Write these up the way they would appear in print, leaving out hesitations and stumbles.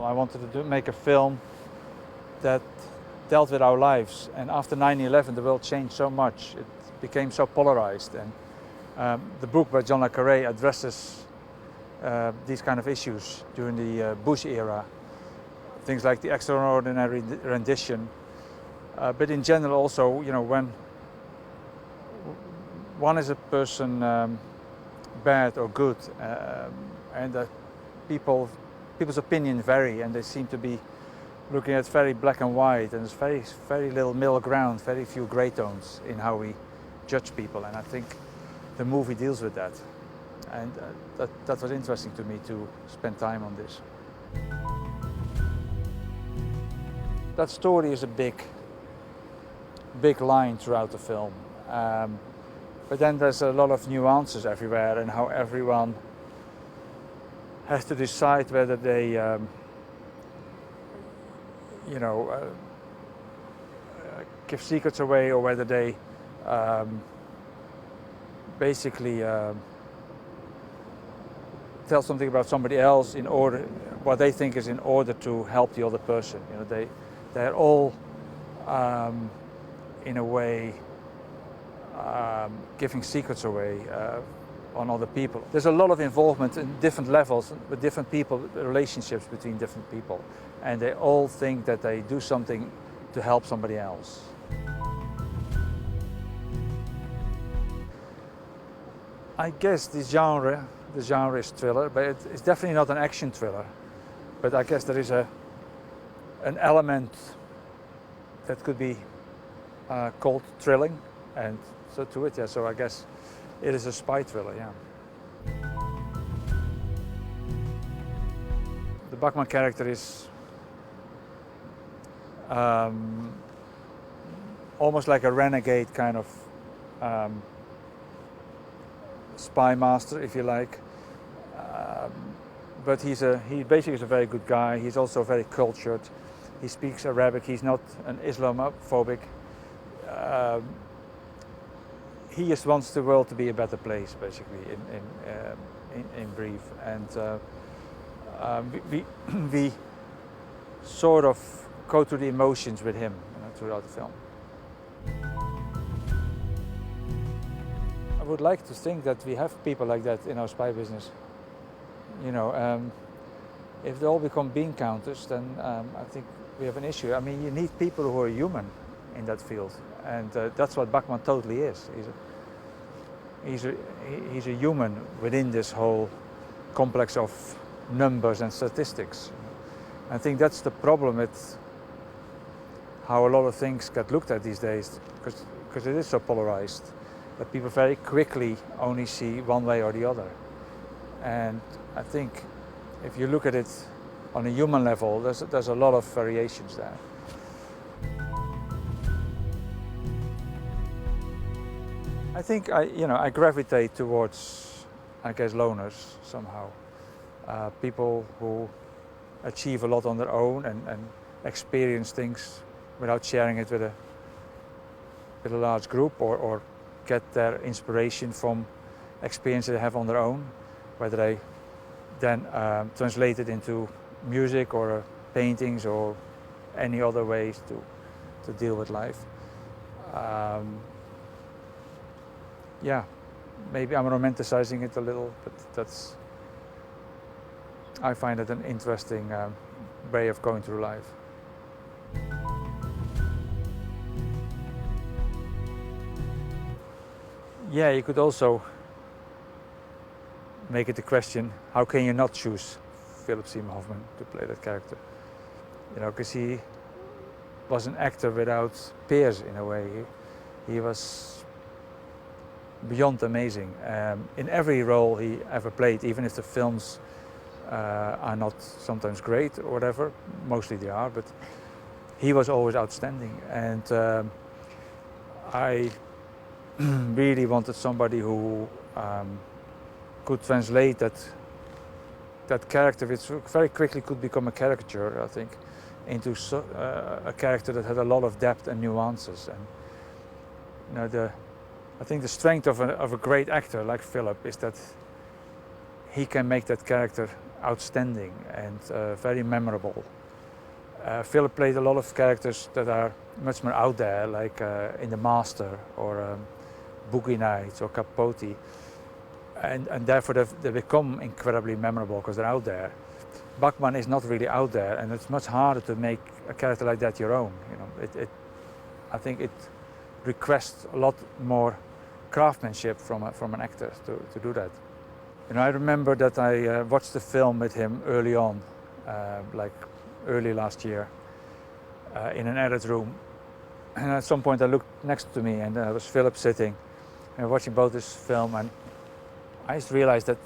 I wanted to make a film that dealt with our lives. And after 9/11, the world changed so much. It became so polarized. And the book by John le Carré addresses these kind of issues during the Bush era. Things like the extraordinary rendition. But in general also, you know, when one is a person bad or good, and that people's opinions vary, and they seem to be looking at very black and white, and there's very little middle ground, very few grey tones in how we judge people. And I think the movie deals with that, and that was interesting to me to spend time on this. That story is a big line throughout the film, but then there's a lot of nuances everywhere, and how everyone has to decide whether they give secrets away, or whether they basically tell something about somebody else in order, what they think is in order to help the other person. You know, they're all in a way giving secrets away on other people. There's a lot of involvement in different levels with different people, relationships between different people, and they all think that they do something to help somebody else. I guess the genre is thriller, but it's definitely not an action thriller. But I guess there is an element that could be called thrilling, and so to it, yeah. So I guess it is a spy thriller, yeah. The Bachmann character is almost like a renegade kind of spy master, if you like. But he basically is a very good guy. He's also very cultured. He speaks Arabic. He's not an Islamophobic. He just wants the world to be a better place, basically, in brief. And we sort of go through the emotions with him, you know, throughout the film. I would like to think that we have people like that in our spy business. You know, if they all become bean counters, then I think we have an issue. I mean, you need people who are human in that field, and that's what Bachmann totally is. He's a human within this whole complex of numbers and statistics. I think that's the problem with how a lot of things get looked at these days, because it is so polarized that people very quickly only see one way or the other. And I think if you look at it on a human level, there's a lot of variations there. I think I gravitate towards, I guess, loners somehow. People who achieve a lot on their own and experience things without sharing it with a large group, or get their inspiration from experiences they have on their own, whether they then translate it into music or paintings or any other ways to deal with life. Yeah, maybe I'm romanticizing it a little, but I find it an interesting way of going through life. Yeah, you could also make it a question, how can you not choose Philip Seymour Hoffman to play that character? You know, because he was an actor without peers in a way. He was beyond amazing in every role he ever played, even if the films are not sometimes great or whatever, mostly they are, but he was always outstanding. And I really wanted somebody who could translate that character, which very quickly could become a caricature, I think, into a character that had a lot of depth and nuances. And you know, I think the strength of a great actor like Philip is that he can make that character outstanding and very memorable. Philip played a lot of characters that are much more out there, like in The Master or Boogie Nights or Capote, and therefore they become incredibly memorable because they're out there. Bachmann is not really out there, and it's much harder to make a character like that your own. You know, I think it requests a lot more craftsmanship from an actor to do that. You know, I remember that I watched the film with him early on, like early last year, in an edit room. And at some point I looked next to me and there was Philip sitting and watching both this film, and I just realized that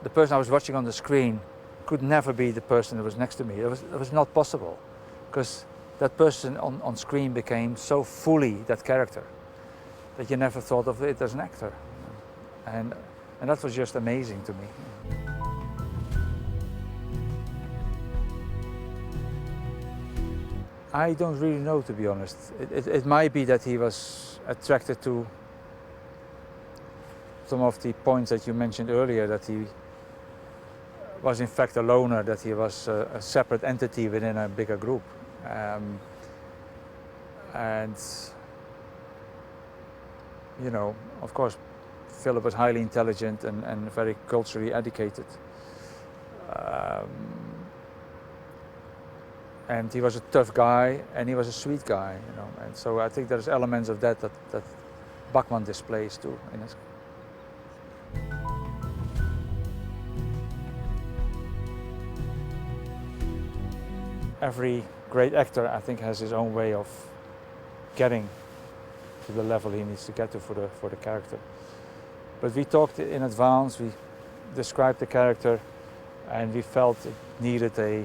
the person I was watching on the screen could never be the person that was next to me. It was not possible, because that person on screen became so fully that character that you never thought of it as an actor. And that was just amazing to me. I don't really know, to be honest. It might be that he was attracted to some of the points that you mentioned earlier, that he was in fact a loner, that he was a separate entity within a bigger group. And you know, of course, Philip was highly intelligent and very culturally educated. And he was a tough guy, and he was a sweet guy, you know. And so I think there's elements of that Bachmann displays too in his. Every great actor, I think, has his own way of getting to the level he needs to get to for the character. But we talked in advance, we described the character, and we felt it needed a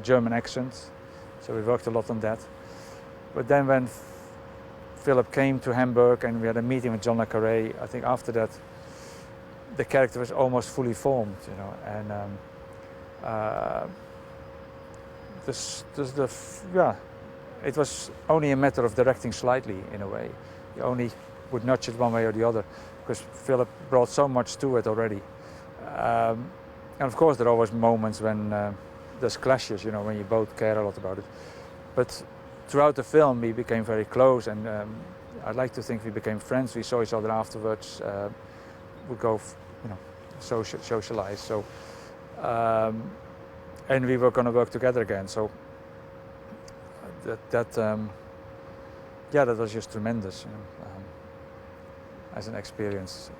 German accent, so we worked a lot on that. But then when Philip came to Hamburg and we had a meeting with John le Carré, I think after that the character was almost fully formed, you know, and it was only a matter of directing slightly, in a way. You only would nudge it one way or the other, because Philip brought so much to it already. And of course there are always moments when there's clashes, you know, when you both care a lot about it. But throughout the film we became very close, and I'd like to think we became friends. We saw each other afterwards, would go, you know, socialize. So, and we were going to work together again. So that was just tremendous, you know, as an experience.